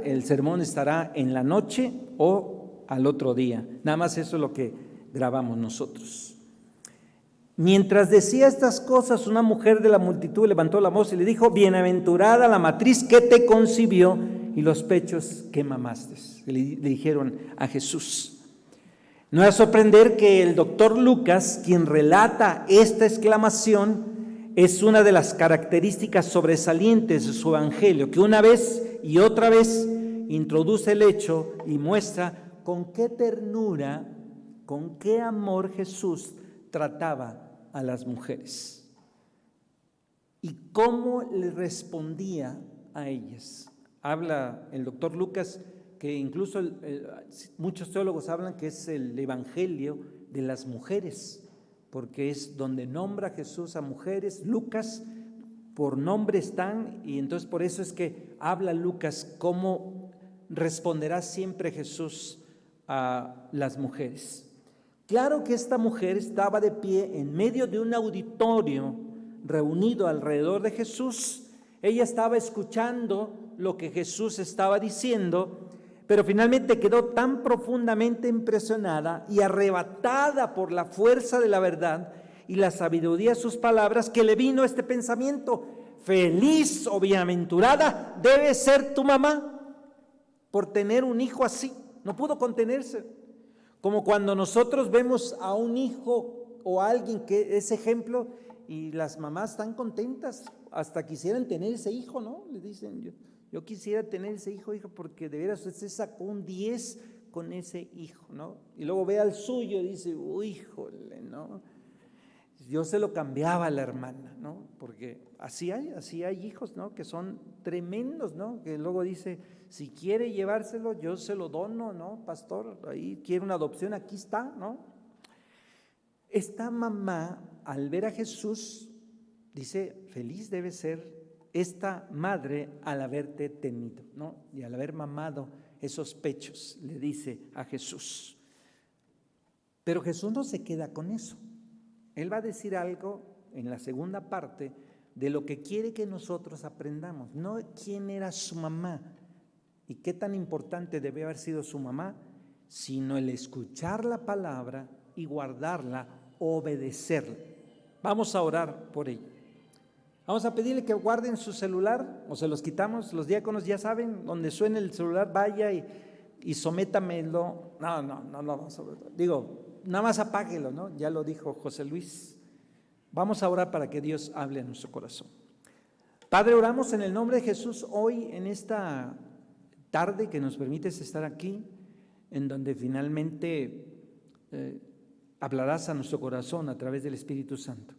el sermón estará en la noche o al otro día. Nada más eso es lo que grabamos nosotros. Mientras decía estas cosas, una mujer de la multitud levantó la voz y le dijo: bienaventurada la matriz que te concibió y los pechos que mamaste. Le dijeron a Jesús. No es a sorprender que el doctor Lucas, quien relata esta exclamación, es una de las características sobresalientes de su evangelio, que una vez y otra vez introduce el hecho y muestra con qué ternura, con qué amor Jesús trataba a las mujeres y cómo le respondía a ellas. Habla el doctor Lucas que incluso muchos teólogos hablan que es el evangelio de las mujeres, porque es donde nombra Jesús a mujeres. Lucas por nombre están, y entonces por eso es que habla Lucas cómo responderá siempre Jesús a las mujeres. Claro que esta mujer estaba de pie en medio de un auditorio reunido alrededor de Jesús. Ella estaba escuchando lo que Jesús estaba diciendo, pero finalmente quedó tan profundamente impresionada y arrebatada por la fuerza de la verdad y la sabiduría de sus palabras, que le vino este pensamiento: feliz o bienaventurada debe ser tu mamá por tener un hijo así. No pudo contenerse. Como cuando nosotros vemos a un hijo o a alguien que es ejemplo y las mamás están contentas, hasta quisieran tener ese hijo, ¿no? Le dicen: yo quisiera tener ese hijo, hija, porque de veras usted sacó un 10 con ese hijo, ¿no? Y luego ve al suyo y dice: uy, híjole, ¿no? Yo se lo cambiaba a la hermana, ¿no? Porque así hay hijos, ¿no? Que son tremendos, ¿no? Que luego dice: si quiere llevárselo, yo se lo dono, ¿no? Pastor, ahí quiere una adopción, aquí está, ¿no? Esta mamá, al ver a Jesús, dice: feliz debe ser esta madre al haberte tenido, ¿no? Y al haber mamado esos pechos, le dice a Jesús. Pero Jesús no se queda con eso. Él va a decir algo en la segunda parte de lo que quiere que nosotros aprendamos. No quién era su mamá y qué tan importante debe haber sido su mamá, sino el escuchar la palabra y guardarla, obedecerla. Vamos a orar por ello. Vamos a pedirle que guarden su celular, o se los quitamos. Los diáconos ya saben, donde suene el celular, vaya y sométamelo. No, digo, nada más apáguelo, ¿no? Ya lo dijo José Luis. Vamos a orar para que Dios hable a nuestro corazón. Padre, oramos en el nombre de Jesús hoy, en esta tarde que nos permites estar aquí, en donde finalmente hablarás a nuestro corazón a través del Espíritu Santo.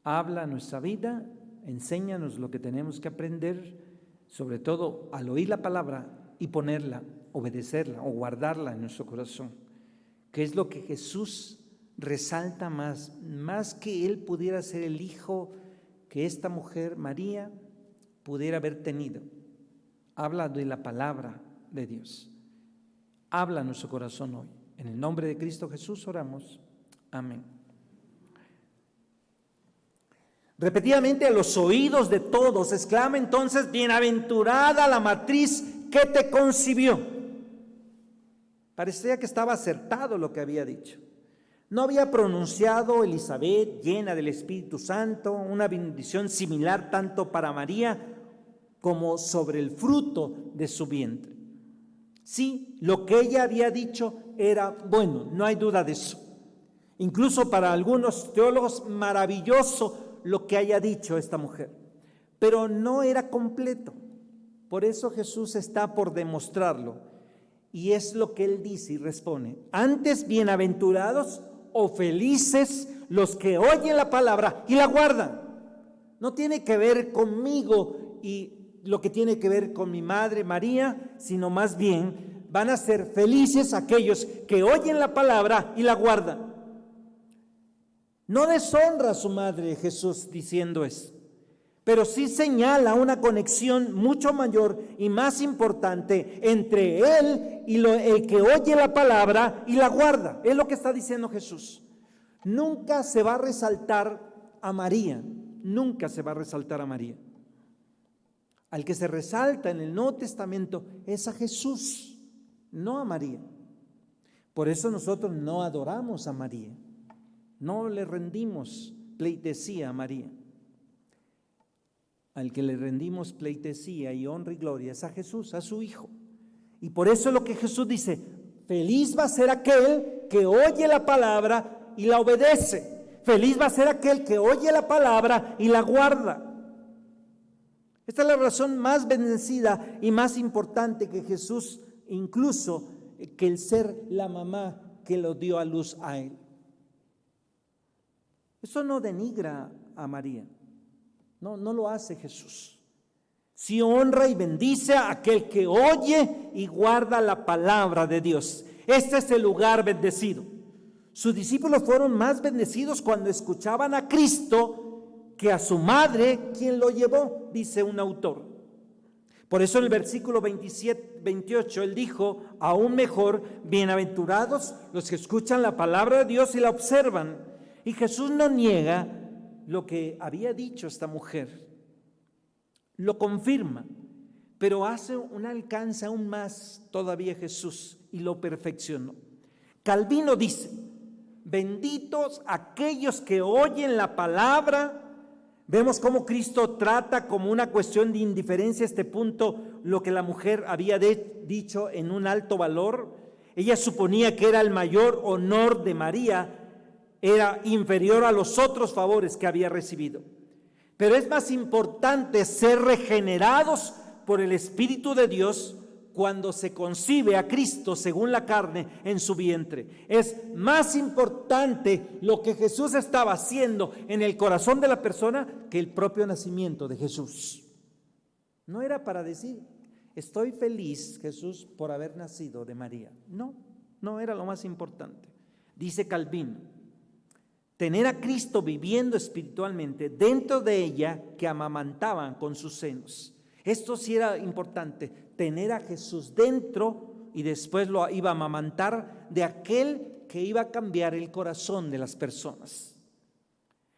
Habla a nuestra vida, enséñanos lo que tenemos que aprender, sobre todo al oír la palabra y ponerla, obedecerla o guardarla en nuestro corazón, que es lo que Jesús resalta más que él pudiera ser el hijo que esta mujer, María, pudiera haber tenido. Habla de la palabra de Dios. Habla a nuestro corazón hoy. En el nombre de Cristo Jesús oramos. Amén. Repetidamente a los oídos de todos exclama entonces: bienaventurada la matriz que te concibió. Parecía que estaba acertado lo que había dicho. No había pronunciado Elizabeth, llena del Espíritu Santo, una bendición similar tanto para María como sobre el fruto de su vientre. Sí, lo que ella había dicho era bueno, no hay duda de eso. Incluso para algunos teólogos, maravilloso lo que haya dicho esta mujer, pero no era completo. Por eso Jesús está por demostrarlo, y es lo que él dice y responde: antes bienaventurados o felices los que oyen la palabra y la guardan. No tiene que ver conmigo y lo que tiene que ver con mi madre María, sino más bien van a ser felices aquellos que oyen la palabra y la guardan. No deshonra a su madre Jesús diciendo eso, pero sí señala una conexión mucho mayor y más importante entre él y el que oye la palabra y la guarda. Es lo que está diciendo Jesús. Nunca se va a resaltar a María, nunca se va a resaltar a María. al que se resalta en el Nuevo Testamento es a Jesús, no a María. Por eso nosotros no adoramos a María, no le rendimos pleitesía a María. Al que le rendimos pleitesía y honra y gloria es a Jesús, a su Hijo. Y por eso es lo que Jesús dice: feliz va a ser aquel que oye la palabra y la obedece. Feliz va a ser aquel que oye la palabra y la guarda. Esta es la razón más bendecida y más importante que Jesús, incluso que el ser la mamá que lo dio a luz a él. Eso no denigra a María. No lo hace Jesús. Sí honra y bendice a aquel que oye y guarda la palabra de Dios. Este es el lugar bendecido. Sus discípulos fueron más bendecidos cuando escuchaban a Cristo que a su madre, quien lo llevó, dice un autor. Por eso en el versículo 28 él dijo: aún mejor, bienaventurados los que escuchan la palabra de Dios y la observan. Y Jesús no niega lo que había dicho esta mujer, lo confirma, pero hace un alcance aún más todavía Jesús y lo perfeccionó. Calvino dice: benditos aquellos que oyen la palabra. Vemos cómo Cristo trata como una cuestión de indiferencia este punto, lo que la mujer había dicho en un alto valor. Ella suponía que era el mayor honor de María, era inferior a los otros favores que había recibido. Pero es más importante ser regenerados por el Espíritu de Dios cuando se concibe a Cristo según la carne en su vientre. Es más importante lo que Jesús estaba haciendo en el corazón de la persona que el propio nacimiento de Jesús. No era para decir: estoy feliz, Jesús, por haber nacido de María. No era lo más importante. Dice Calvino: tener a Cristo viviendo espiritualmente dentro de ella, que amamantaban con sus senos. Esto sí era importante, tener a Jesús dentro, y después lo iba a amamantar de aquel que iba a cambiar el corazón de las personas.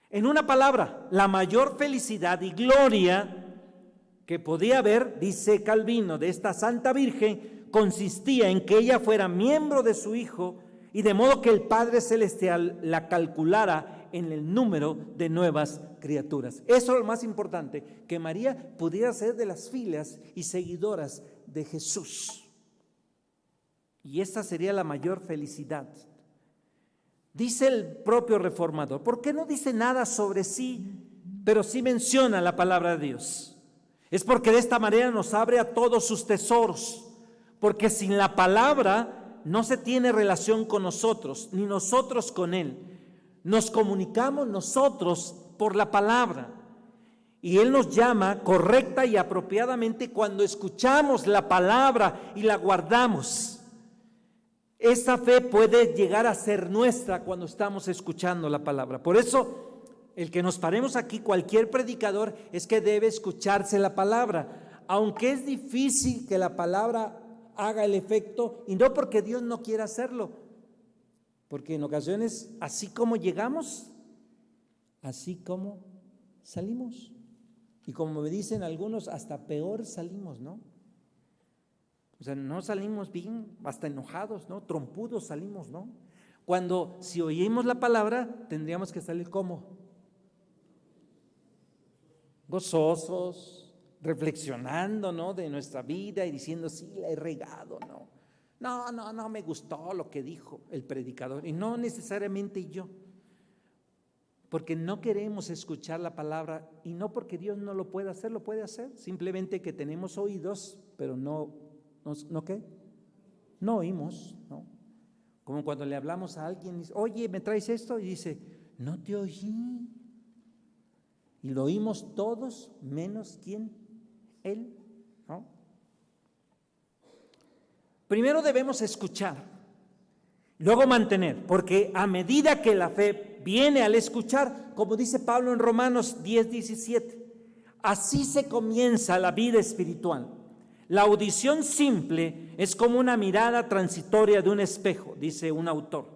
En una palabra, la mayor felicidad y gloria que podía haber, dice Calvino, de esta Santa Virgen, consistía en que ella fuera miembro de su Hijo, y de modo que el Padre Celestial la calculara en el número de nuevas criaturas. Eso es lo más importante, que María pudiera ser de las filas y seguidoras de Jesús. Y esta sería la mayor felicidad. Dice el propio reformador: ¿por qué no dice nada sobre sí, pero sí menciona la palabra de Dios? Es porque de esta manera nos abre a todos sus tesoros, porque sin la palabra no se tiene relación con nosotros, ni nosotros con Él. Nos comunicamos nosotros por la palabra. Y Él nos llama correcta y apropiadamente cuando escuchamos la palabra y la guardamos. Esta fe puede llegar a ser nuestra cuando estamos escuchando la palabra. Por eso, el que nos paremos aquí, cualquier predicador, es que debe escucharse la palabra. Aunque es difícil que la palabra haga el efecto, y no porque Dios no quiera hacerlo, porque en ocasiones, así como llegamos, así como salimos. Y como me dicen algunos, hasta peor salimos, ¿no? O sea, no salimos bien, hasta enojados, ¿no? Trompudos salimos, ¿no? Cuando, si oímos la palabra, tendríamos que salir ¿cómo? Gozosos, reflexionando, ¿no?, de nuestra vida y diciendo: sí, la he regado, no me gustó lo que dijo el predicador, y no necesariamente yo, porque no queremos escuchar la palabra, y no porque Dios no lo pueda hacer, lo puede hacer, simplemente que tenemos oídos, pero no ¿qué? No oímos, ¿no? Como cuando le hablamos a alguien y dice: oye, ¿me traes esto? Y dice: no te oí. Y lo oímos todos, menos ¿quién? Él, ¿no? Primero debemos escuchar, luego mantener, porque a medida que la fe viene al escuchar, como dice Pablo en Romanos 10:17, así se comienza la vida espiritual. La audición simple es como una mirada transitoria de un espejo, dice un autor.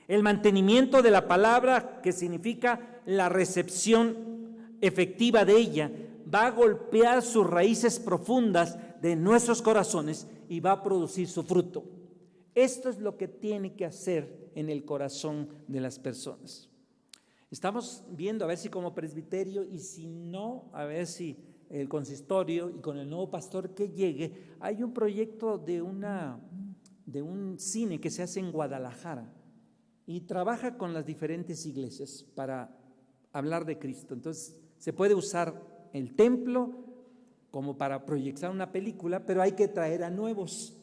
El mantenimiento de la palabra, que significa la recepción efectiva de ella, va a golpear sus raíces profundas de nuestros corazones y va a producir su fruto. Esto es lo que tiene que hacer en el corazón de las personas. Estamos viendo a ver si como presbiterio, y si no, a ver si el consistorio y con el nuevo pastor que llegue, hay un proyecto de un cine que se hace en Guadalajara y trabaja con las diferentes iglesias para hablar de Cristo. Entonces se puede usar el templo como para proyectar una película, pero hay que traer a nuevos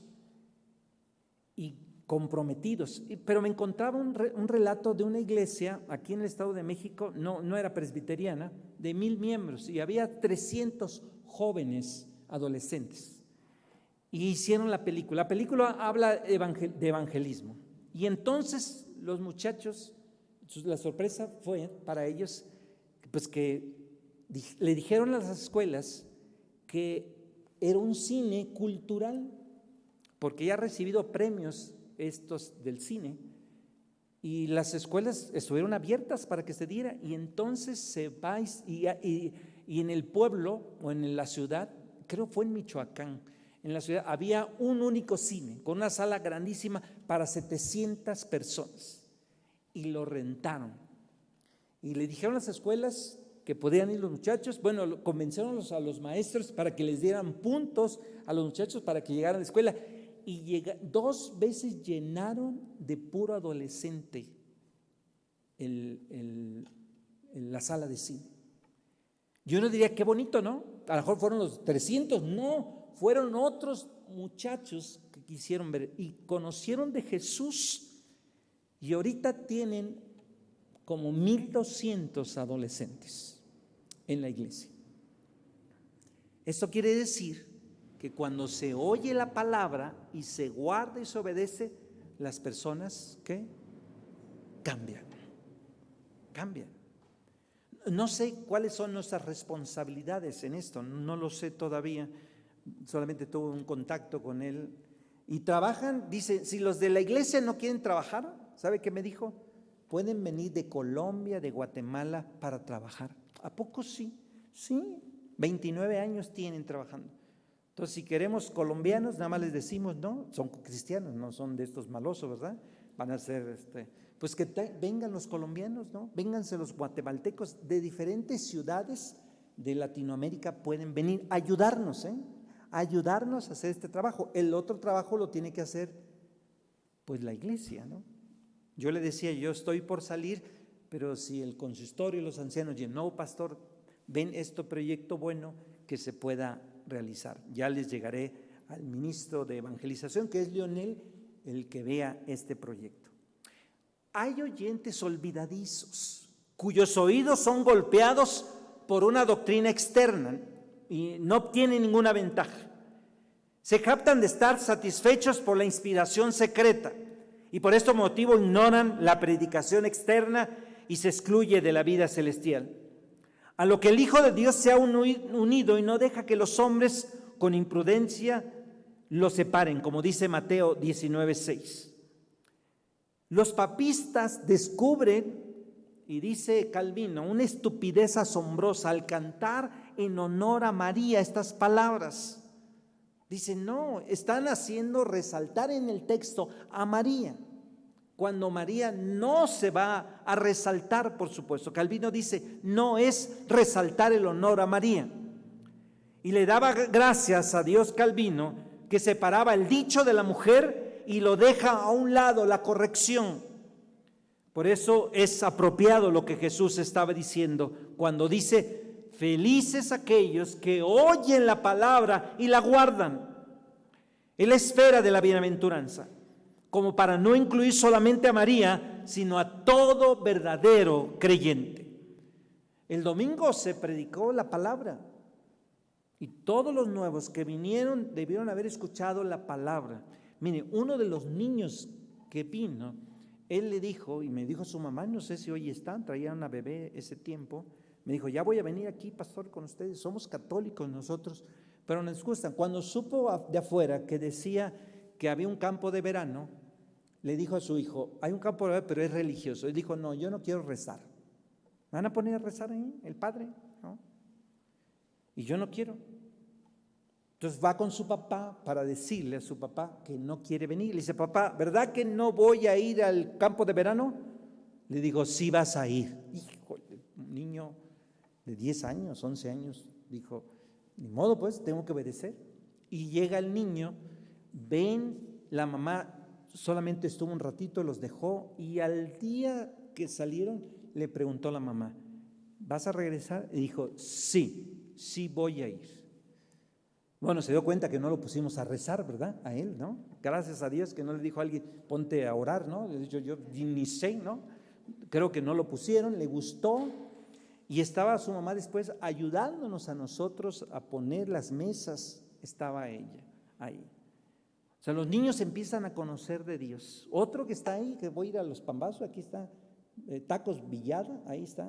y comprometidos. Pero me encontraba un relato de una iglesia aquí en el Estado de México, no era presbiteriana, de 1,000 miembros, y había 300 jóvenes adolescentes. Y hicieron la película. La película habla de evangelismo. Y entonces los muchachos, la sorpresa fue para ellos, pues que le dijeron a las escuelas que era un cine cultural, porque ya ha recibido premios estos del cine, y las escuelas estuvieron abiertas para que se diera, y entonces se va, y en el pueblo o en la ciudad, creo fue en Michoacán, en la ciudad había un único cine con una sala grandísima para 700 personas, y lo rentaron, y le dijeron a las escuelas que podían ir los muchachos. Bueno, convencieron a los maestros para que les dieran puntos a los muchachos para que llegaran a la escuela, y 2 veces llenaron de puro adolescente la sala de cine. Yo no diría qué bonito, ¿no? A lo mejor fueron los 300, no, fueron otros muchachos que quisieron ver y conocieron de Jesús, y ahorita tienen como 1,200 adolescentes en la iglesia. Esto quiere decir que cuando se oye la palabra y se guarda y se obedece, las personas ¿qué? Cambian. No sé cuáles son nuestras responsabilidades en esto, no lo sé todavía, solamente tuve un contacto con él. Y trabajan, dice, si los de la iglesia no quieren trabajar, ¿sabe qué me dijo? Pueden venir de Colombia, de Guatemala para trabajar. ¿A poco sí? Sí, 29 años tienen trabajando. Entonces, si queremos colombianos, nada más les decimos, no, son cristianos, no son de estos malosos, ¿verdad? Van a ser, pues que vengan los colombianos, ¿no? Vénganse los guatemaltecos de diferentes ciudades de Latinoamérica, pueden venir a ayudarnos, ayudarnos a hacer este trabajo. El otro trabajo lo tiene que hacer, pues, la iglesia, ¿no? Yo le decía, yo estoy por salir, pero si el consistorio y los ancianos y el nuevo pastor ven este proyecto bueno, que se pueda realizar. Ya les llegaré al ministro de evangelización, que es Leonel, el que vea este proyecto. Hay oyentes olvidadizos, cuyos oídos son golpeados por una doctrina externa y no obtienen ninguna ventaja. Se jactan de estar satisfechos por la inspiración secreta, y por este motivo ignoran la predicación externa y se excluye de la vida celestial. A lo que el Hijo de Dios se ha unido, y no deja que los hombres con imprudencia lo separen, como dice Mateo 19:6. Los papistas descubren, y dice Calvino, una estupidez asombrosa al cantar en honor a María estas palabras. Dicen, no, están haciendo resaltar en el texto a María, cuando María no se va a resaltar, por supuesto. Calvino dice, no es resaltar el honor a María. Y le daba gracias a Dios Calvino, que separaba el dicho de la mujer y lo deja a un lado, la corrección. Por eso es apropiado lo que Jesús estaba diciendo cuando dice, felices aquellos que oyen la palabra y la guardan. Es la esfera de la bienaventuranza, como para no incluir solamente a María, sino a todo verdadero creyente. El domingo se predicó la palabra y todos los nuevos que vinieron debieron haber escuchado la palabra. Mire, uno de los niños que vino, él le dijo, y me dijo su mamá, no sé si hoy están, traía una bebé ese tiempo, me dijo, ya voy a venir aquí, pastor, con ustedes, somos católicos nosotros, pero nos gustan. Cuando supo de afuera que decía que había un campo de verano, le dijo a su hijo, hay un campo de verano, pero es religioso. Él dijo, no, yo no quiero rezar. ¿Me van a poner a rezar ahí, el padre? ¿No? y yo no quiero. Entonces va con su papá para decirle a su papá que no quiere venir. Le dice, papá, ¿verdad que no voy a ir al campo de verano? Le digo, sí vas a ir. Híjole, un niño de 10 años, 11 años, dijo, ni modo pues, tengo que obedecer. Y llega el niño, ven, la mamá solamente estuvo un ratito, los dejó, y al día que salieron le preguntó a la mamá, ¿vas a regresar? Y dijo, sí voy a ir. Bueno, se dio cuenta que no lo pusimos a rezar, ¿verdad? A él, ¿no? Gracias a Dios que no le dijo a alguien, ponte a orar, ¿no? Yo ni sé, ¿no? Creo que no lo pusieron, le gustó, y estaba su mamá después ayudándonos a nosotros a poner las mesas, estaba ella ahí. O sea, los niños empiezan a conocer de Dios. Otro que está ahí, que voy a ir a los Pambazos, aquí está, Tacos Villada, ahí está,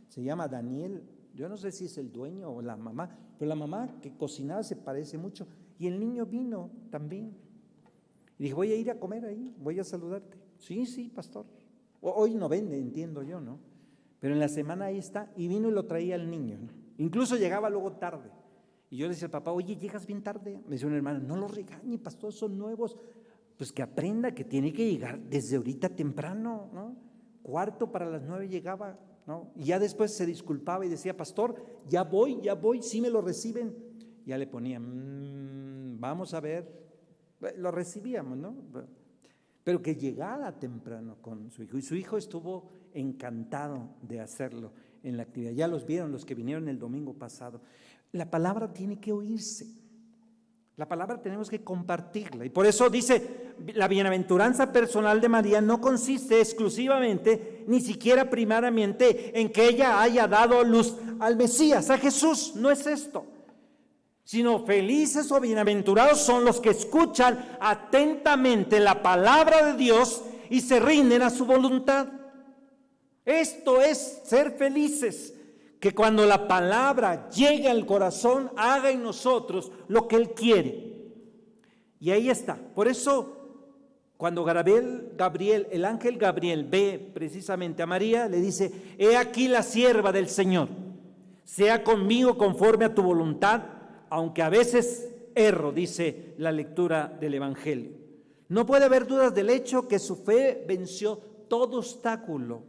se llama Daniel. Yo no sé si es el dueño o la mamá, pero la mamá que cocinaba se parece mucho. Y el niño vino también. Y dije, voy a ir a comer ahí, voy a saludarte. Sí, pastor. Hoy no vende, entiendo yo, ¿no? Pero en la semana ahí está, y vino y lo traía el niño, ¿no? Incluso llegaba luego tarde. Y yo le decía al papá, oye, llegas bien tarde. Me decía un hermano, no lo regañe, pastor, son nuevos. Pues que aprenda que tiene que llegar desde ahorita temprano, ¿no? 8:45 llegaba, ¿no? Y ya después se disculpaba y decía, pastor, ya voy, sí me lo reciben. Ya le ponía, vamos a ver, lo recibíamos, ¿no? Pero que llegara temprano con su hijo. Y su hijo estuvo encantado de hacerlo en la actividad. Ya los vieron los que vinieron el domingo pasado. La palabra tiene que oírse. La palabra tenemos que compartirla. Y por eso dice, la bienaventuranza personal de María no consiste exclusivamente, ni siquiera primariamente, en que ella haya dado luz al Mesías, a Jesús. No es esto. Sino felices o bienaventurados son los que escuchan atentamente la palabra de Dios y se rinden a su voluntad. Esto es ser felices, que cuando la palabra llegue al corazón, haga en nosotros lo que Él quiere. Y ahí está. Por eso, cuando el ángel Gabriel ve precisamente a María, le dice, he aquí la sierva del Señor, sea conmigo conforme a tu voluntad, aunque a veces erro, dice la lectura del Evangelio. No puede haber dudas del hecho que su fe venció todo obstáculo.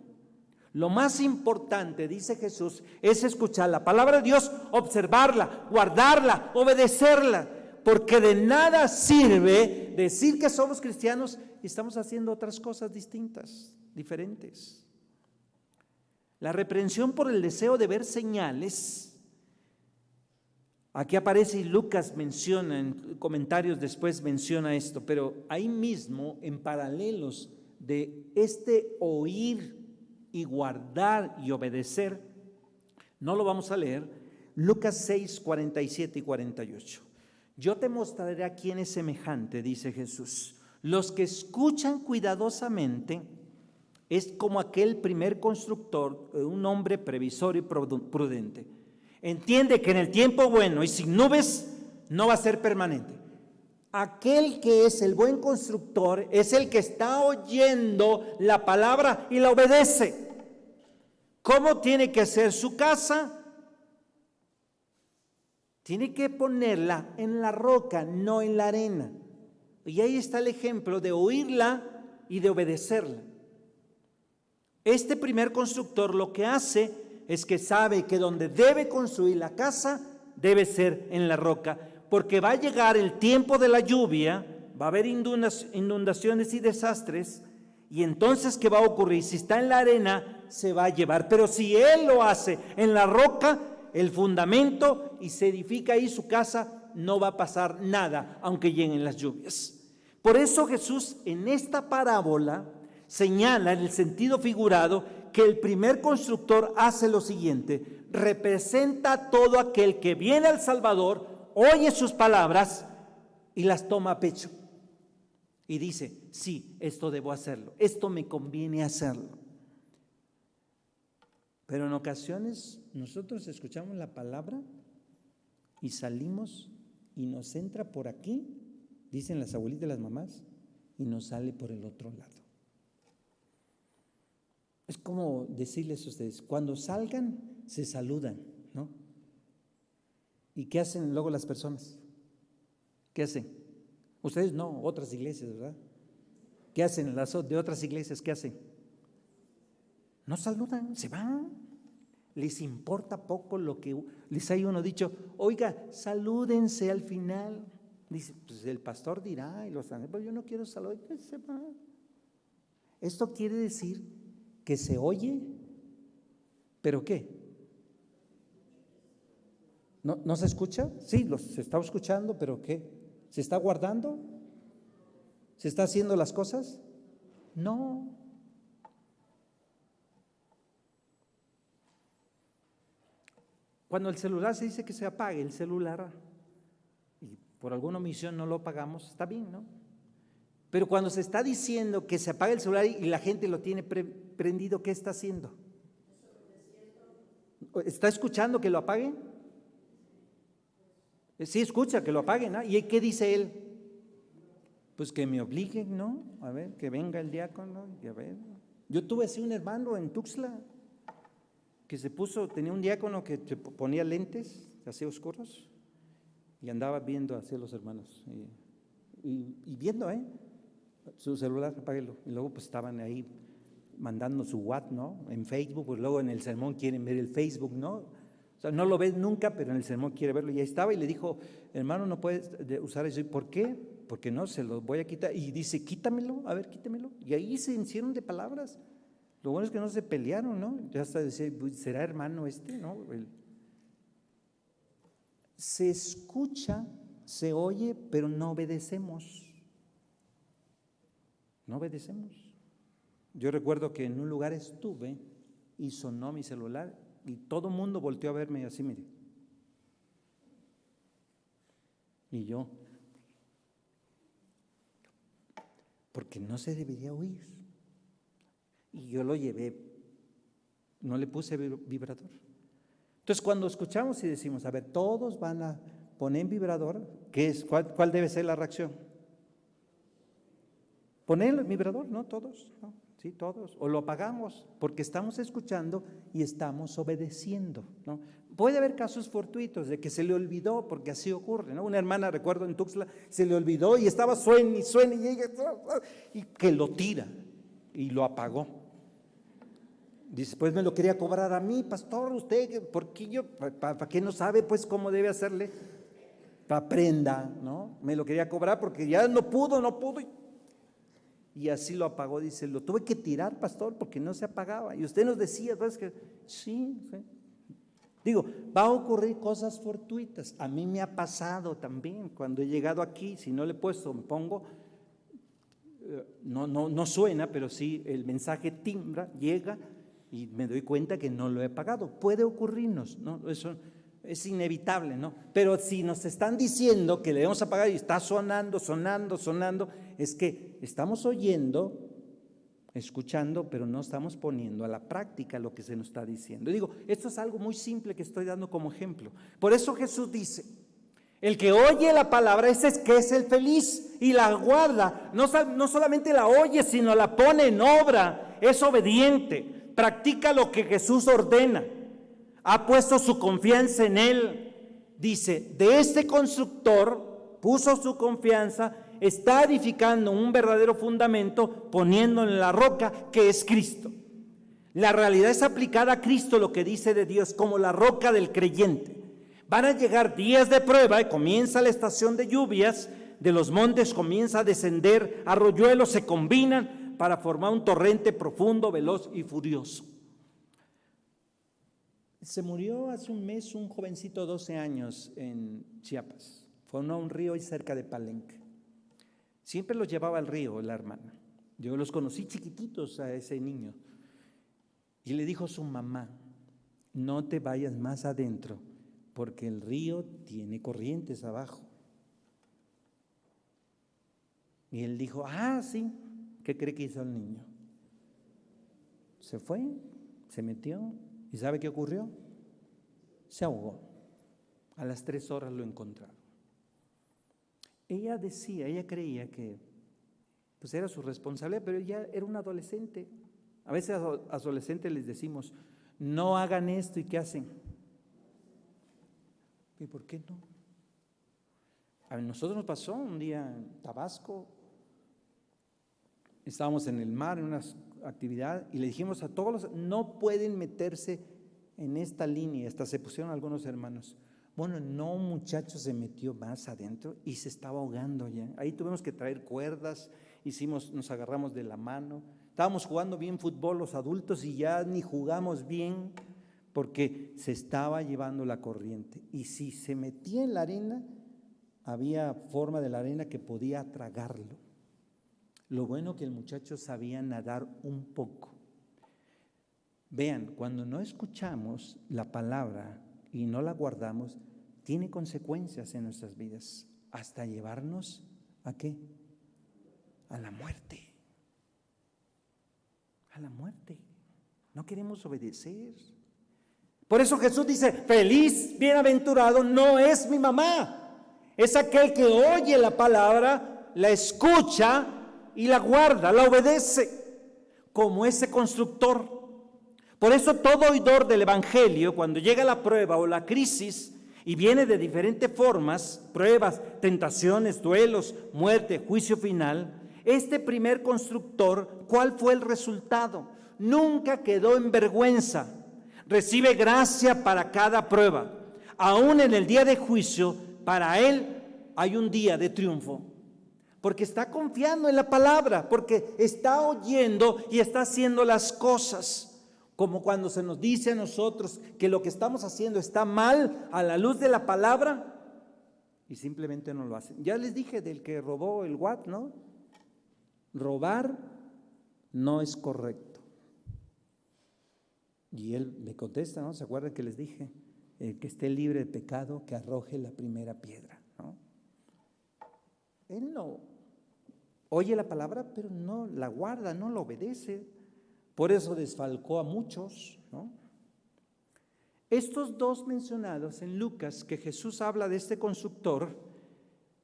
Lo más importante, dice Jesús, es escuchar la palabra de Dios, observarla, guardarla, obedecerla, porque de nada sirve decir que somos cristianos y estamos haciendo otras cosas distintas, diferentes. La reprensión por el deseo de ver señales. Aquí aparece y Lucas menciona, en comentarios después menciona esto, pero ahí mismo, en paralelos de este oír y guardar y obedecer, no lo vamos a leer, Lucas 6, 47 y 48. Yo te mostraré a quién es semejante, dice Jesús. Los que escuchan cuidadosamente es como aquel primer constructor, un hombre previsor y prudente. Entiende que en el tiempo bueno y sin nubes no va a ser permanente. Aquel que es el buen constructor es el que está oyendo la palabra y la obedece. ¿Cómo tiene que ser su casa? Tiene que ponerla en la roca, no en la arena. Y ahí está el ejemplo de oírla y de obedecerla. Este primer constructor lo que hace es que sabe que donde debe construir la casa debe ser en la roca, porque va a llegar el tiempo de la lluvia, va a haber inundaciones y desastres, y entonces ¿qué va a ocurrir? Si está en la arena, se va a llevar, pero si él lo hace en la roca, el fundamento, y se edifica ahí su casa, no va a pasar nada, aunque lleguen las lluvias. Por eso Jesús en esta parábola señala en el sentido figurado que el primer constructor hace lo siguiente: representa a todo aquel que viene al Salvador, oye sus palabras y las toma a pecho y dice, sí, esto debo hacerlo, esto me conviene hacerlo. Pero en ocasiones nosotros escuchamos la palabra y salimos y nos entra por aquí, dicen las abuelitas y las mamás, y nos sale por el otro lado. Es como decirles a ustedes, cuando salgan, se saludan, ¿no? ¿Y qué hacen luego las personas? ¿Qué hacen? Ustedes no, otras iglesias, ¿verdad? ¿Qué hacen las de otras iglesias? ¿Qué hacen? No saludan, se van. Les importa poco lo que les hay uno dicho. Oiga, salúdense al final. Dice, pues el pastor dirá y los ángeles, pero yo no quiero saludar. Se va. Esto quiere decir que se oye, ¿pero qué? ¿No se escucha? Sí, se está escuchando, ¿pero qué? ¿Se está guardando? ¿Se está haciendo las cosas? No. Cuando el celular se dice que se apague el celular y por alguna omisión no lo apagamos, está bien, ¿no? Pero cuando se está diciendo que se apague el celular y la gente lo tiene prendido, ¿qué está haciendo? ¿Está escuchando que lo apaguen? Sí, escucha que lo apaguen, ¿no? ¿Y qué dice él? Pues que me obliguen, ¿no? A ver, que venga el diácono y a ver. Yo tuve así un hermano en Tuxtla que tenía un diácono que se ponía lentes así oscuros y andaba viendo hacia los hermanos y viendo, su celular, apáguelo. Y luego pues estaban ahí mandando su WhatsApp, ¿no? En Facebook, pues luego en el sermón quieren ver el Facebook, ¿no? O sea, no lo ves nunca, pero en el sermón quiere verlo. Y ahí estaba y le dijo, hermano, no puedes usar eso. ¿Y por qué? Porque no, se lo voy a quitar. Y dice, quítamelo, a ver, quítamelo. Y ahí se hicieron de palabras. Lo bueno es que no se pelearon, ¿no? Ya hasta decía, ¿será hermano ¿no? Se escucha, se oye, pero no obedecemos. No obedecemos. Yo recuerdo que en un lugar estuve y sonó mi celular y todo el mundo volteó a verme así, mire. Y yo, porque no se debería oír. Y yo lo llevé, no le puse vibrador. Entonces cuando escuchamos y decimos, a ver, todos van a poner en vibrador, ¿qué es? ¿Cuál debe ser la reacción? Poner el vibrador, ¿no? Todos, ¿no? Sí, todos. O lo apagamos porque estamos escuchando y estamos obedeciendo, ¿no? Puede haber casos fortuitos de que se le olvidó, porque así ocurre, ¿no? Una hermana, recuerdo en Tuxtla, se le olvidó y estaba suene y que lo tira y lo apagó. Después me lo quería cobrar a mí, pastor, usted, ¿por qué para qué no sabe pues cómo debe hacerle? Aprenda, ¿no? Me lo quería cobrar porque ya no pudo. Y así lo apagó, dice, lo tuve que tirar, pastor, porque no se apagaba. Y usted nos decía, ¿sabes qué? Sí. Digo, va a ocurrir cosas fortuitas. A mí me ha pasado también, cuando he llegado aquí, si no le he puesto, me pongo, no suena, pero sí el mensaje timbra, llega y me doy cuenta que no lo he apagado. Puede ocurrirnos, ¿no? Eso es inevitable, ¿no? Pero si nos están diciendo que le debemos apagar y está sonando, es que estamos oyendo, escuchando, pero no estamos poniendo a la práctica lo que se nos está diciendo. Digo, esto es algo muy simple que estoy dando como ejemplo. Por eso Jesús dice, el que oye la palabra, ese es que es el feliz y la guarda. No solamente la oye, sino la pone en obra, es obediente. Practica lo que Jesús ordena, ha puesto su confianza en Él. Dice, de este constructor puso su confianza, está edificando un verdadero fundamento, poniéndolo en la roca que es Cristo. La realidad es aplicada a Cristo, lo que dice de Dios, como la roca del creyente. Van a llegar días de prueba y comienza la estación de lluvias, de los montes comienza a descender, arroyuelos se combinan para formar un torrente profundo, veloz y furioso. Se murió hace un mes un jovencito de 12 años en Chiapas. Fue a un río ahí cerca de Palenque. Siempre los llevaba al río la hermana. Yo los conocí chiquititos a ese niño. Y le dijo a su mamá, no te vayas más adentro, porque el río tiene corrientes abajo. Y él dijo, sí. ¿Qué cree que hizo el niño? Se fue, se metió. ¿Y sabe qué ocurrió? Se ahogó. A las 3 horas lo encontraron. Ella creía que pues era su responsabilidad, pero ella era una adolescente. A veces a los adolescentes les decimos, no hagan esto, ¿y qué hacen? ¿Y por qué no? A nosotros nos pasó un día en Tabasco, estábamos en el mar en una actividad y le dijimos a todos los, no pueden meterse en esta línea, hasta se pusieron algunos hermanos. Bueno, no, un muchacho se metió más adentro y se estaba ahogando ya. Ahí tuvimos que traer cuerdas, nos agarramos de la mano. Estábamos jugando bien fútbol los adultos y ya ni jugamos bien porque se estaba llevando la corriente. Y si se metía en la arena, había forma de la arena que podía tragarlo. Lo bueno que el muchacho sabía nadar un poco. Vean, cuando no escuchamos la palabra y no la guardamos, tiene consecuencias en nuestras vidas, hasta llevarnos ¿a qué? A la muerte. A la muerte. No queremos obedecer. Por eso Jesús dice, feliz, bienaventurado no es mi mamá. Es aquel que oye la palabra, la escucha y la guarda, la obedece, como ese constructor. Por eso todo oidor del evangelio, cuando llega la prueba o la crisis, y viene de diferentes formas, pruebas, tentaciones, duelos, muerte, juicio final, este primer constructor, ¿cuál fue el resultado? Nunca quedó en vergüenza, recibe gracia para cada prueba. Aún en el día de juicio, para él hay un día de triunfo, porque está confiando en la palabra, porque está oyendo y está haciendo las cosas. Como cuando se nos dice a nosotros que lo que estamos haciendo está mal a la luz de la palabra y simplemente no lo hacen. Ya les dije del que robó el Watt, ¿no? Robar no es correcto. Y él me contesta, ¿no? ¿Se acuerdan que les dije? El que esté libre de pecado, que arroje la primera piedra, ¿no? Él no oye la palabra, pero no la guarda, no la obedece. Por eso desfalcó a muchos, ¿no? Estos dos mencionados en Lucas, que Jesús habla de este constructor,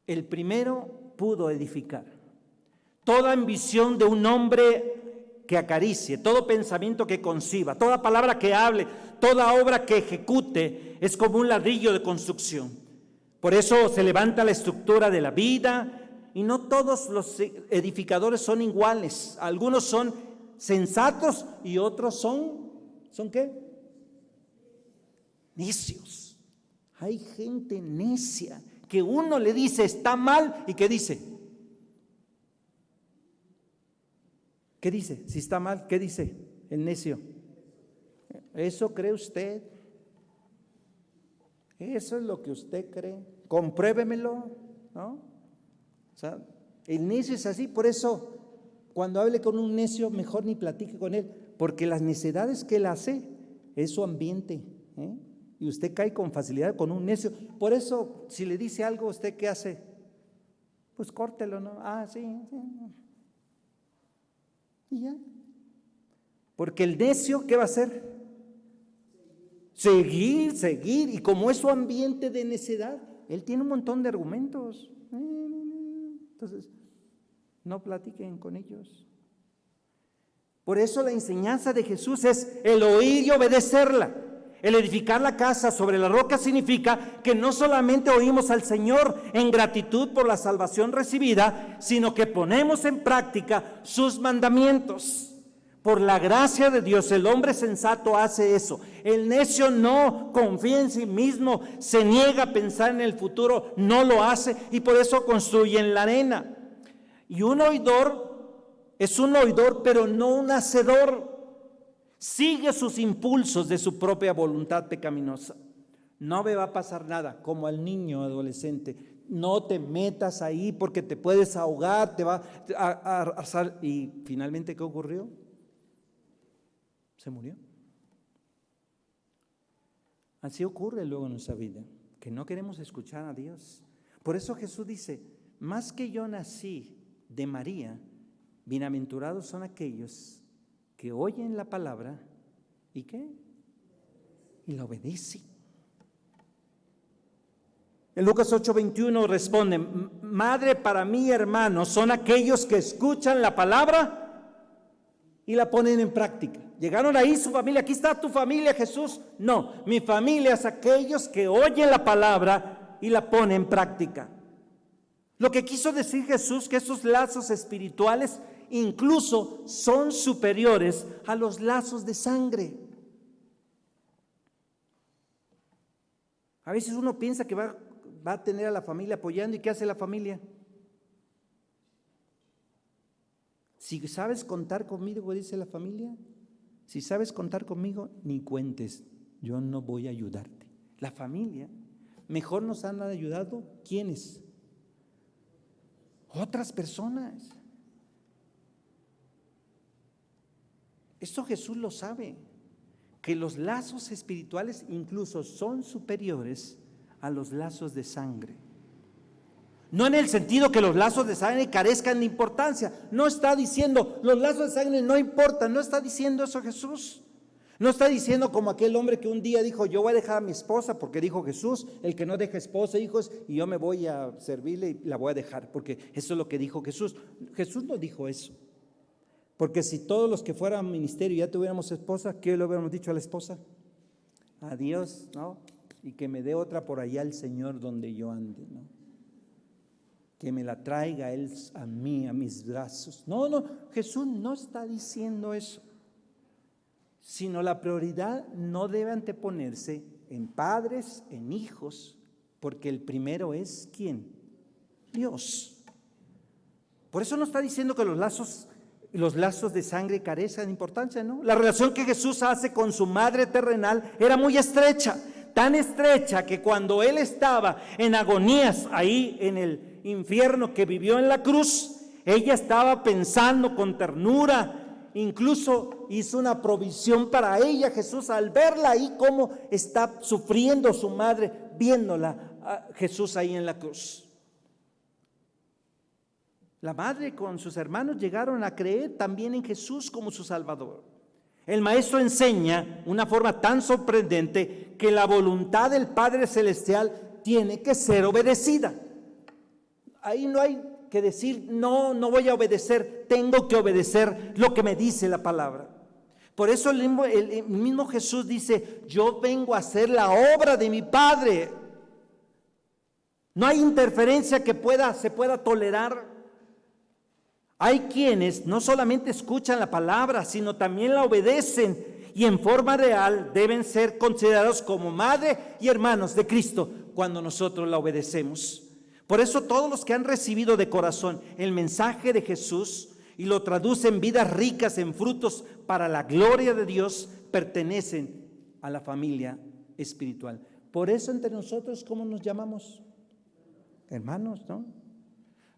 el primero pudo edificar. Toda ambición de un hombre que acaricie, todo pensamiento que conciba, toda palabra que hable, toda obra que ejecute, es como un ladrillo de construcción. Por eso se levanta la estructura de la vida, y no todos los edificadores son iguales. Algunos son sensatos y otros ¿son qué? Necios. Hay gente necia que uno le dice está mal y ¿qué dice? ¿Qué dice? Si está mal, ¿qué dice el necio? ¿Eso cree usted? Eso es lo que usted cree. Compruébemelo, ¿no? O sea, el necio es así, por eso cuando hable con un necio, mejor ni platique con él, porque las necedades que él hace es su ambiente, ¿eh? Y usted cae con facilidad con un necio. Por eso, si le dice algo, ¿usted qué hace? Pues córtelo, ¿no? Ah, sí. Y ya. Porque el necio, ¿qué va a hacer? Seguir. Y como es su ambiente de necedad, él tiene un montón de argumentos. Entonces, no platiquen con ellos. Por eso la enseñanza de Jesús es el oír y obedecerla. El edificar la casa sobre la roca significa que no solamente oímos al Señor en gratitud por la salvación recibida, sino que ponemos en práctica sus mandamientos. Por la gracia de Dios, el hombre sensato hace eso. El necio no confía en sí mismo, se niega a pensar en el futuro, no lo hace y por eso construye en la arena. Y un oidor es un oidor, pero no un hacedor. Sigue sus impulsos de su propia voluntad pecaminosa. No me va a pasar nada, como al niño adolescente. No te metas ahí porque te puedes ahogar, te va a arrasar. Y finalmente, ¿qué ocurrió? Se murió. Así ocurre luego en nuestra vida, que no queremos escuchar a Dios. Por eso Jesús dice, más que yo nací de María, bienaventurados son aquellos que oyen la palabra y ¿qué? Y la obedecen. En Lucas 8:21 responde, madre para mí, hermano, son aquellos que escuchan la palabra y la ponen en práctica. Llegaron ahí su familia, aquí está tu familia, Jesús. No, mi familia es aquellos que oyen la palabra y la ponen en práctica. Lo que quiso decir Jesús, que esos lazos espirituales incluso son superiores a los lazos de sangre. A veces uno piensa que va a tener a la familia apoyando, ¿y qué hace la familia? Si sabes contar conmigo, dice la familia, si sabes contar conmigo, ni cuentes, yo no voy a ayudarte. La familia, mejor nos han ayudado, ¿quiénes? Otras personas. Esto Jesús lo sabe, que los lazos espirituales incluso son superiores a los lazos de sangre. No en el sentido que los lazos de sangre carezcan de importancia. No está diciendo, los lazos de sangre no importan. No está diciendo eso Jesús. No está diciendo como aquel hombre que un día dijo, yo voy a dejar a mi esposa, porque dijo Jesús, el que no deja esposa, hijos, y yo me voy a servirle y la voy a dejar, porque eso es lo que dijo Jesús. Jesús no dijo eso. Porque si todos los que fueran ministerio ya tuviéramos esposa, ¿qué le hubiéramos dicho a la esposa? Adiós, ¿no? Y que me dé otra por allá el Señor donde yo ande, ¿no? Que me la traiga Él a mí, a mis brazos. No, Jesús no está diciendo eso. Sino la prioridad no debe anteponerse en padres, en hijos, porque el primero es ¿quién? Dios. Por eso no está diciendo que los lazos de sangre carecen de importancia, ¿no? La relación que Jesús hace con su madre terrenal era muy estrecha, tan estrecha que cuando Él estaba en agonías ahí en el infierno que vivió en la cruz, ella estaba pensando con ternura. Incluso hizo una provisión para ella, Jesús, al verla ahí cómo está sufriendo su madre, viéndola a Jesús ahí en la cruz. La madre con sus hermanos llegaron a creer también en Jesús como su Salvador. El maestro enseña una forma tan sorprendente que la voluntad del Padre Celestial tiene que ser obedecida. Ahí no hay que decir, no voy a obedecer, tengo que obedecer lo que me dice la palabra. Por eso el mismo Jesús dice, yo vengo a hacer la obra de mi Padre. No hay interferencia que se pueda tolerar. Hay quienes no solamente escuchan la palabra, sino también la obedecen y en forma real deben ser considerados como madre y hermanos de Cristo cuando nosotros la obedecemos. Por eso todos los que han recibido de corazón el mensaje de Jesús y lo traducen vidas ricas en frutos para la gloria de Dios, pertenecen a la familia espiritual. Por eso entre nosotros, ¿cómo nos llamamos? Hermanos, ¿no?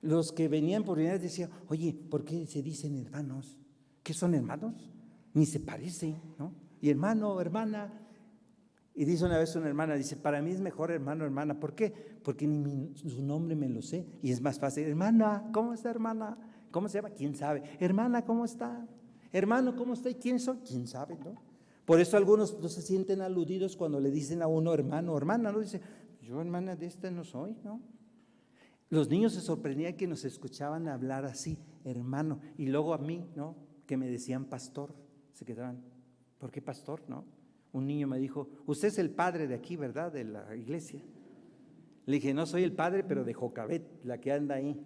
Los que venían por primera vez decían, oye, ¿por qué se dicen hermanos? ¿Qué son hermanos? Ni se parecen, ¿no? Y hermano, hermana. Y dice una vez una hermana, dice, para mí es mejor hermano, hermana. ¿Por qué? Porque ni su nombre me lo sé. Y es más fácil, hermana, ¿cómo está hermana? ¿Cómo se llama? ¿Quién sabe? Hermana, ¿cómo está? Hermano, ¿cómo está? ¿Y quién soy? ¿Quién sabe? ¿No? Por eso algunos no se sienten aludidos cuando le dicen a uno hermano o hermana, ¿no? Dice, yo hermana de esta no soy, ¿no? Los niños se sorprendían que nos escuchaban hablar así, hermano. Y luego a mí, ¿no? Que me decían pastor. Se quedaban, ¿por qué pastor? ¿No? Un niño me dijo, usted es el padre de aquí, ¿verdad? De la iglesia. Le dije, no soy el padre, pero de Jocabet, la que anda ahí.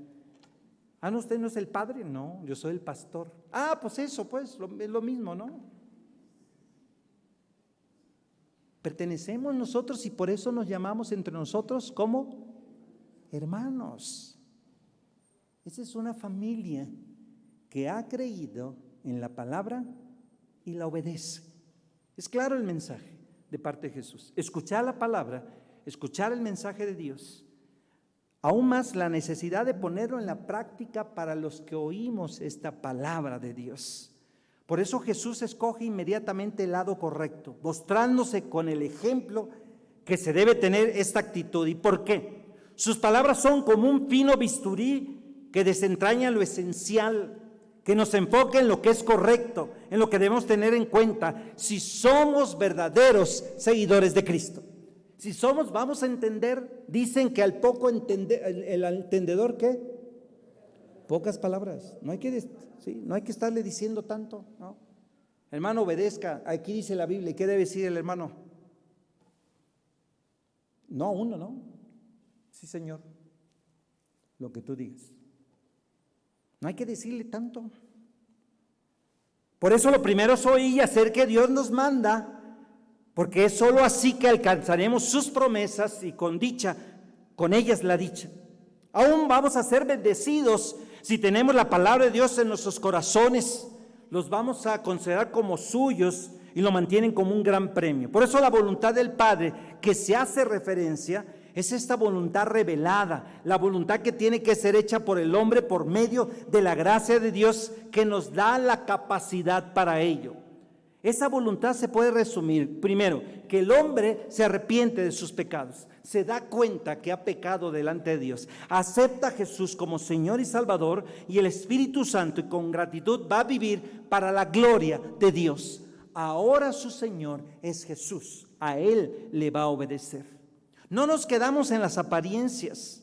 Ah, no, ¿usted no es el padre? No, yo soy el pastor. Ah, pues eso, pues, es lo mismo, ¿no? Pertenecemos nosotros y por eso nos llamamos entre nosotros como hermanos. Esa es una familia que ha creído en la palabra y la obedece. Es claro el mensaje de parte de Jesús. Escuchar la palabra, escuchar el mensaje de Dios. Aún más la necesidad de ponerlo en la práctica para los que oímos esta palabra de Dios. Por eso Jesús escoge inmediatamente el lado correcto, mostrándose con el ejemplo que se debe tener esta actitud. ¿Y por qué? Sus palabras son como un fino bisturí que desentraña lo esencial, que nos enfoque en lo que es correcto, en lo que debemos tener en cuenta si somos verdaderos seguidores de Cristo. Si somos, vamos a entender, dicen que al poco entender, el entendedor, ¿qué? Pocas palabras. No hay que, sí, no hay que estarle diciendo tanto, ¿no? Hermano, obedezca. Aquí dice la Biblia. ¿Y qué debe decir el hermano? No, uno, ¿no? Sí, Señor. Lo que tú digas. No hay que decirle tanto. Por eso lo primero es oír y hacer que Dios nos manda, porque es sólo así que alcanzaremos sus promesas y con dicha, con ellas la dicha. Aún vamos a ser bendecidos si tenemos la palabra de Dios en nuestros corazones. Los vamos a considerar como suyos y lo mantienen como un gran premio. Por eso la voluntad del Padre que se hace referencia es esta voluntad revelada, la voluntad que tiene que ser hecha por el hombre por medio de la gracia de Dios que nos da la capacidad para ello. Esa voluntad se puede resumir, primero, que el hombre se arrepiente de sus pecados, se da cuenta que ha pecado delante de Dios, acepta a Jesús como Señor y Salvador y el Espíritu Santo y con gratitud va a vivir para la gloria de Dios. Ahora su Señor es Jesús, a Él le va a obedecer. No nos quedamos en las apariencias.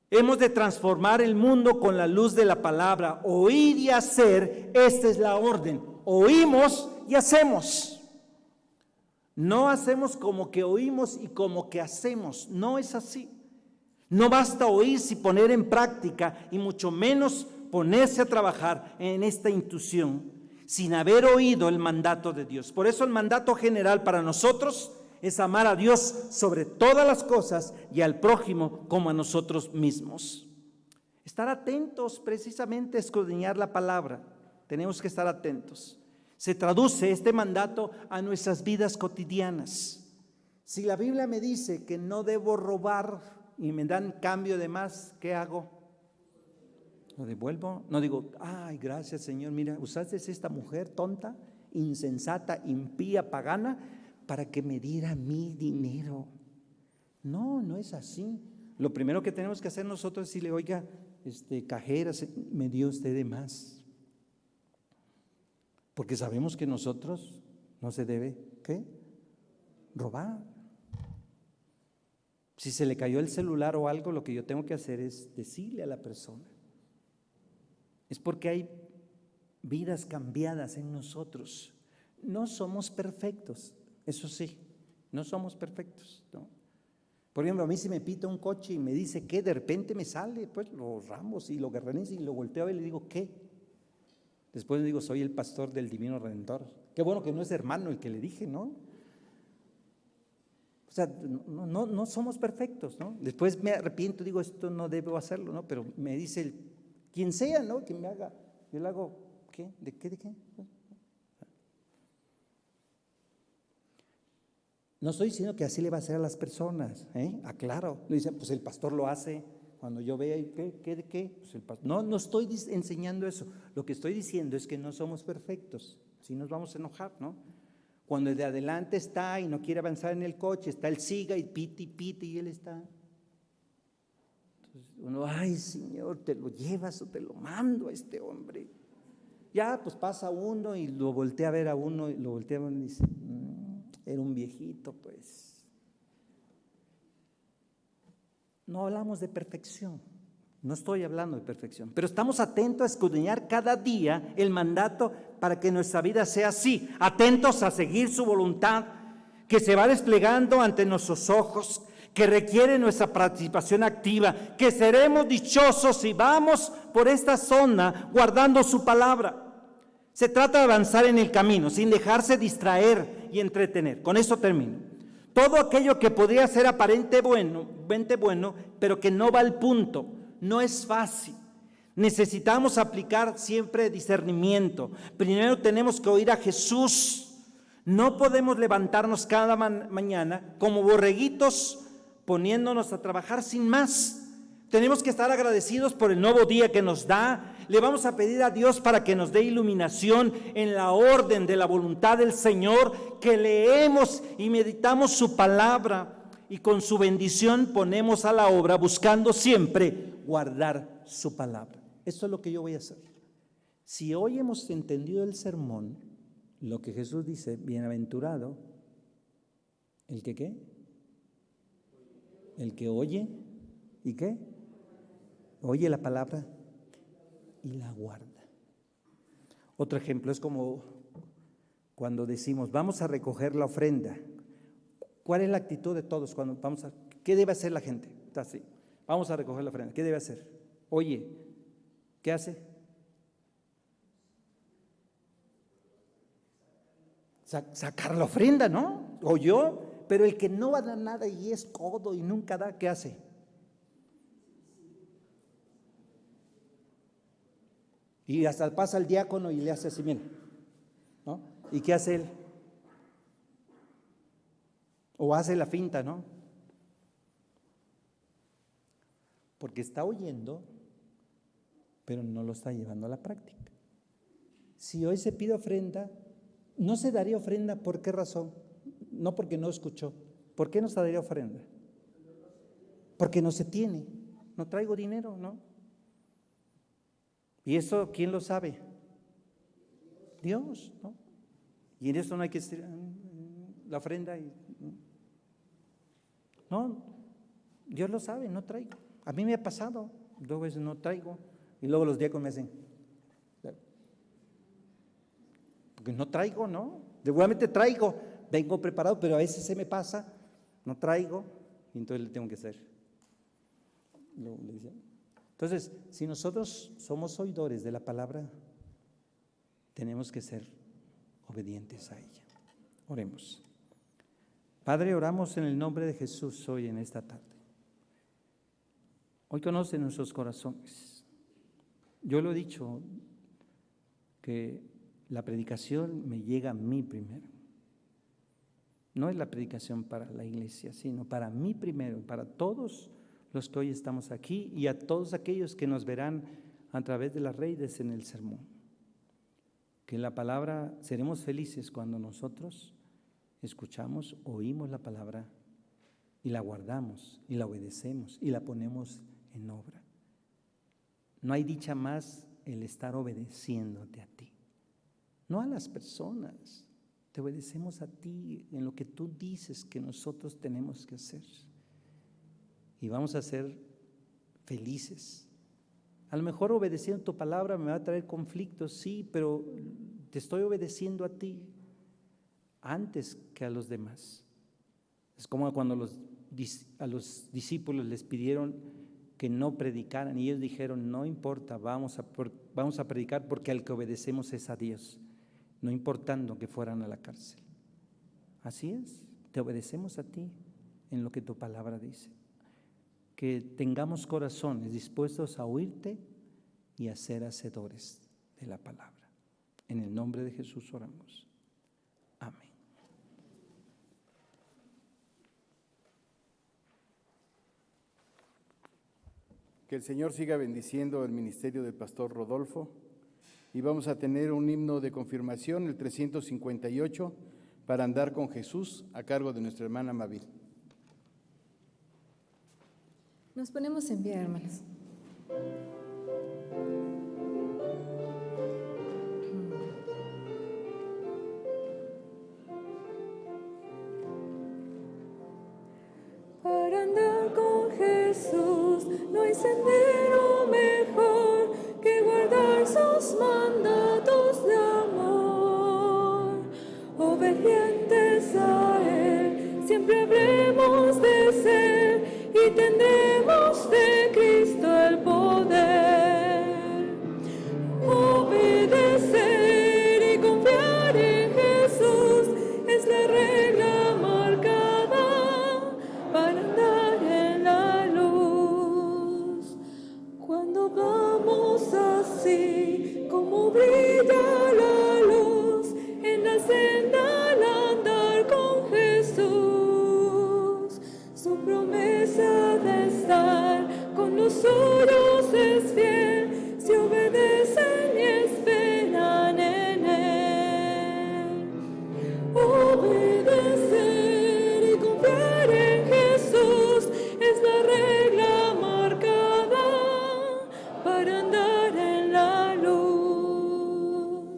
Hemos de transformar el mundo con la luz de la palabra. Oír y hacer, esta es la orden. Oímos y hacemos. No hacemos como que oímos y como que hacemos. No es así. No basta oír sin poner en práctica y mucho menos ponerse a trabajar en esta intuición sin haber oído el mandato de Dios. Por eso el mandato general para nosotros es amar a Dios sobre todas las cosas y al prójimo como a nosotros mismos. Estar atentos precisamente a escudriñar la palabra. Tenemos que estar atentos. Se traduce este mandato a nuestras vidas cotidianas. Si la Biblia me dice que no debo robar y me dan cambio de más, ¿qué hago? ¿Lo devuelvo? No digo, ay, gracias Señor, mira, usaste esta mujer tonta, insensata, impía, pagana, para que me diera mi dinero. No, no es así. Lo primero que tenemos que hacer nosotros es decirle, oiga, cajera, me dio usted de más. Porque sabemos que nosotros no se debe, ¿qué? Robar. Si se le cayó el celular o algo, lo que yo tengo que hacer es decirle a la persona. Es porque hay vidas cambiadas en nosotros. No somos perfectos. Eso sí, no somos perfectos, ¿no? Por ejemplo, a mí si me pita un coche y me dice que de repente me sale, pues lo ramos y lo garranizo y lo volteo a ver y le digo, ¿qué? Después le digo, soy el pastor del Divino Redentor. Qué bueno que no es hermano el que le dije, ¿no? O sea, no somos perfectos, ¿no? Después me arrepiento, digo, esto no debo hacerlo, ¿no? Pero me dice quien sea, ¿no? Que me haga, yo le hago, ¿qué? ¿De qué? No estoy diciendo que así le va a hacer a las personas, aclaro. Le dicen, pues el pastor lo hace. Cuando yo vea, ¿qué? Pues el pastor. No estoy enseñando eso. Lo que estoy diciendo es que no somos perfectos. Si nos vamos a enojar, ¿no? Cuando el de adelante está y no quiere avanzar en el coche, está el siga y pite y él está. Entonces uno, ay Señor, te lo llevas o te lo mando a este hombre. Ya, pues pasa uno y lo voltea a ver a uno y lo voltea a ver y dice, era un viejito, pues. No hablamos de perfección, no estoy hablando de perfección, pero estamos atentos a escudriñar cada día el mandato para que nuestra vida sea así, atentos a seguir su voluntad que se va desplegando ante nuestros ojos, que requiere nuestra participación activa, que seremos dichosos si vamos por esta zona guardando su palabra. Se trata de avanzar en el camino sin dejarse distraer y entretener. Con eso termino. Todo aquello que podría ser aparentemente bueno, pero que no va al punto, no es fácil. Necesitamos aplicar siempre discernimiento. Primero tenemos que oír a Jesús. No podemos levantarnos cada mañana como borreguitos poniéndonos a trabajar sin más. Tenemos que estar agradecidos por el nuevo día que nos da. Le vamos a pedir a Dios para que nos dé iluminación en la orden de la voluntad del Señor, que leemos y meditamos su palabra y con su bendición ponemos a la obra buscando siempre guardar su palabra. Esto es lo que yo voy a hacer. Si hoy hemos entendido el sermón, lo que Jesús dice, bienaventurado, ¿el que qué? El que oye, ¿y qué? oye la palabra y la guarda. Otro ejemplo es como cuando decimos, vamos a recoger la ofrenda. ¿Cuál es la actitud de todos cuando vamos a, qué debe hacer la gente? Está así, vamos a recoger la ofrenda, ¿qué debe hacer? Oye, ¿qué hace? Sacar la ofrenda, ¿no? O yo, pero el que no va a dar nada y es codo y nunca da, ¿qué hace? Y hasta pasa el diácono y le hace así, mira, ¿no? ¿Y qué hace él? O hace la finta, ¿no? Porque está oyendo, pero no lo está llevando a la práctica. Si hoy se pide ofrenda, no se daría ofrenda, ¿por qué razón? No porque no escuchó. ¿Por qué no se daría ofrenda? Porque no se tiene. No traigo dinero, ¿no? ¿Y eso quién lo sabe? Dios, ¿no? Y en eso no hay que decir la ofrenda. No, Dios lo sabe, no traigo. A mí me ha pasado, 2 veces no traigo. Y luego los diáconos me hacen, porque no traigo, ¿no? Seguramente traigo, vengo preparado, pero a veces se me pasa, no traigo, y entonces le tengo que hacer. Entonces, si nosotros somos oidores de la palabra, tenemos que ser obedientes a ella. Oremos. Padre, oramos en el nombre de Jesús hoy en esta tarde. Hoy conoce nuestros corazones. Yo lo he dicho, que la predicación me llega a mí primero. No es la predicación para la iglesia, sino para mí primero, para todos los que hoy estamos aquí y a todos aquellos que nos verán a través de las redes en el sermón. Que la palabra, seremos felices cuando nosotros escuchamos, oímos la palabra y la guardamos y la obedecemos y la ponemos en obra. No hay dicha más el estar obedeciéndote a ti, no a las personas. Te obedecemos a ti en lo que tú dices que nosotros tenemos que hacer. Y vamos a ser felices. A lo mejor obedeciendo tu palabra me va a traer conflictos, sí, pero te estoy obedeciendo a ti antes que a los demás. Es como cuando a los discípulos les pidieron que no predicaran y ellos dijeron, no importa, vamos a predicar porque al que obedecemos es a Dios, no importando que fueran a la cárcel. Así es, te obedecemos a ti en lo que tu palabra dice. Que tengamos corazones dispuestos a oírte y a ser hacedores de la palabra. En el nombre de Jesús oramos. Amén. Que el Señor siga bendiciendo el ministerio del pastor Rodolfo. Y vamos a tener un himno de confirmación, el 358, para andar con Jesús, a cargo de nuestra hermana Mavil. Nos ponemos en pie, hermanos. Para andar con Jesús no hay sendero mejor que guardar sus mandatos de amor. Obedientes a Él siempre habremos de ser y tendremos de Cristo el poder. Obedecer y confiar en Jesús es la regla marcada para andar en la luz. Cuando vamos así, como brilla la luz en la senda al andar con Jesús, su promesa de estar con los suyos es fiel, si obedecen y esperan en Él. Obedecer y confiar en Jesús es la regla marcada para andar en la luz.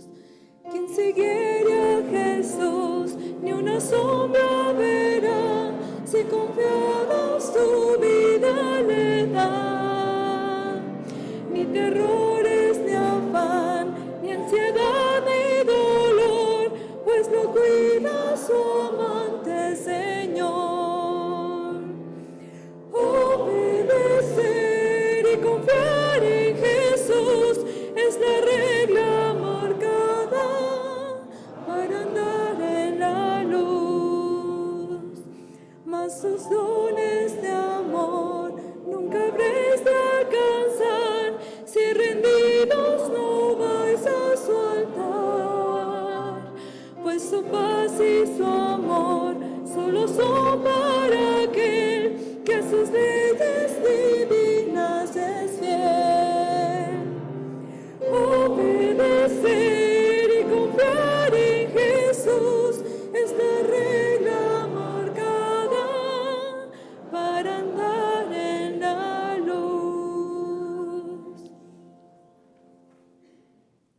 como